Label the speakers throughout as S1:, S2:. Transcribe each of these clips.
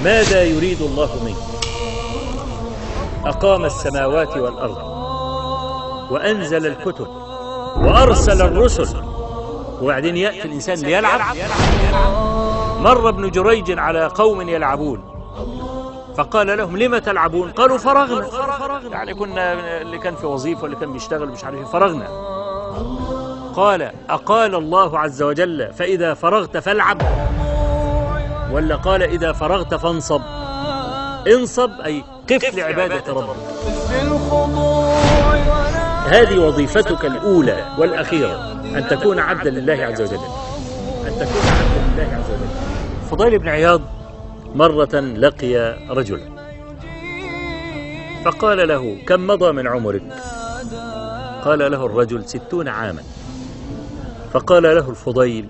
S1: ماذا يريد الله منك؟ أقام السماوات والأرض وأنزل الكتب وأرسل الرسل، وبعدين يأتي الإنسان ليلعب. مر ابن جريج على قوم يلعبون فقال لهم: لم تلعبون؟ قالوا: فرغنا. يعني كنا اللي كان في وظيفة واللي كان بيشتغل مش عارف، فرغنا. قال: أقال الله عز وجل فإذا فرغت فالعب، ولا قال إذا فرغت فانصب؟ انصب أي قف لعبادة ربك. هذه وظيفتك الأولى والأخيرة، أن تكون عبدا لله عز وجل، أن تكون عبدا لله عز وجل. فضيل بن عياض مرة لقي رجلا فقال له: كم مضى من عمرك؟ قال له الرجل: 60 عاما. فقال له الفضيل: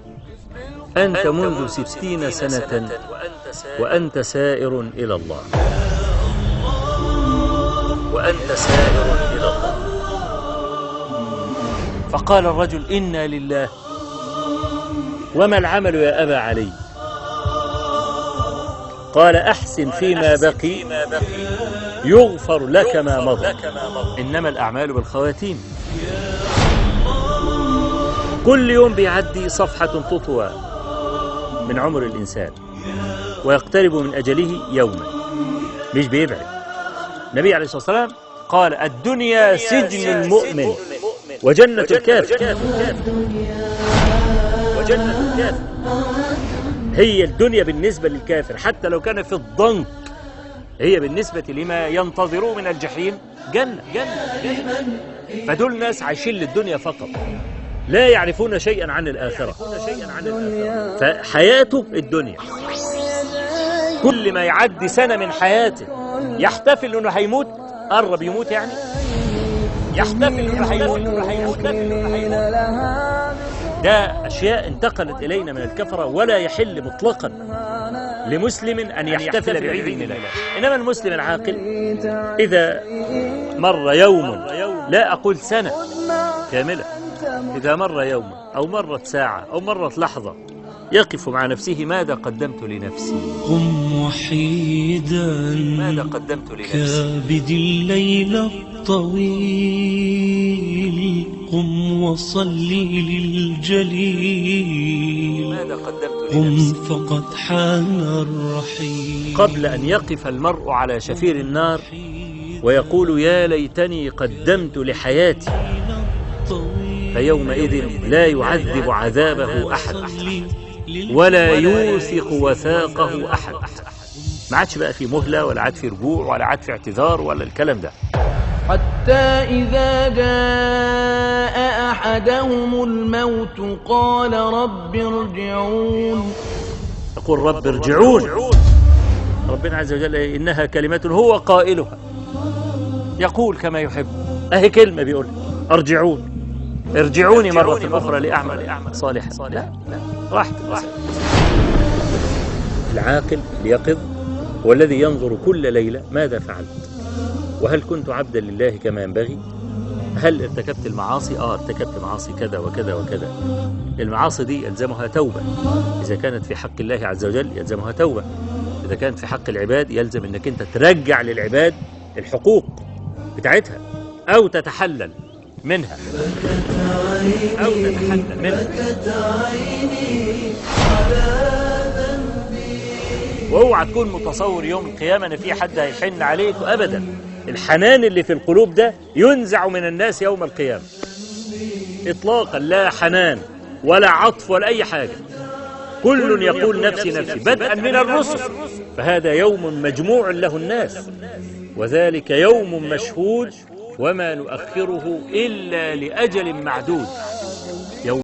S1: أنت منذ 60 سنة وأنت سائر إلى الله، وأنت سائر إلى الله. فقال الرجل: إنا لله، وما العمل يا أبا علي؟ قال: أحسن فيما بقي يغفر لك ما مضى، إنما الأعمال بالخواتيم. كل يوم بيعدي صفحة تطوى من عمر الإنسان ويقترب من أجله يوما، مش بيبعد. النبي عليه الصلاة والسلام قال: الدنيا سجن المؤمن وجنة الكافر. وجنة الكافر هي الدنيا بالنسبة للكافر، حتى لو كان في الضنك هي بالنسبة لما ينتظروه من الجحيم جنة. فدول ناس عايشين للدنيا فقط، لا يعرفون شيئا عن الآخرة، فحياته الدنيا. كل ما يعدي سنة من حياته يحتفل أنه هيموت، قرب يموت يعني، يحتفل أنه هيموت. ده أشياء انتقلت إلينا من الكفرة، ولا يحل مطلقا لمسلم أن يحتفل بعيد الميلاد. إنما المسلم العاقل إذا مر يوم، لا أقول سنة كاملة، إذا مر يوم أو مرت ساعة أو مرت لحظة يقف مع نفسه: ماذا قدمت لنفسي؟
S2: قم وحيدا،
S1: ماذا قدمت لنفسي؟
S2: كابد الليل الطويل، قم وصلي للجليل،
S1: ماذا قدمت
S2: قم
S1: لنفسي؟
S2: فقد حان الرحيل.
S1: قبل أن يقف المرء على شفير النار ويقول: يا ليتني قدمت لحياتي، فيومئذ لا يعذب عذابه أحد ولا يوثق وثاقه أحد. ما عادش بقى في مهلة، ولا عاد في رجوع، ولا عاد في اعتذار، ولا الكلام ده.
S3: حتى إذا جاء أحدهم الموت قال رب ارجعون.
S1: يقول: رب ارجعون. ربنا عز وجل إنها كلمة هو قائلها، يقول كما يحب. أهي كلمة بيقول: ارجعون، ارجعوني مرة أخرى لأعمل صالحا. لا راحت. العاقل اليقظ هو الذي ينظر كل ليلة: ماذا فعلت؟ وهل كنت عبدا لله كما ينبغي؟ هل ارتكبت المعاصي؟ ارتكبت معاصي كذا وكذا وكذا. المعاصي دي يلزمها توبة، إذا كانت في حق الله عز وجل يلزمها توبة، إذا كانت في حق العباد يلزم أنك أنت ترجع للعباد الحقوق بتاعتها، أو تتحلل منها، واوعى تكون متصور يوم القيامة ان في حد هيحن عليك، ابدا. الحنان اللي في القلوب ده ينزع من الناس يوم القيامة اطلاقا، لا حنان ولا عطف ولا اي حاجة. كل يقول نفسي نفسي، بدءا من الرسل. فهذا يوم مجموع له الناس، وذلك يوم مشهود، وما نؤخره إلا لأجل معدود.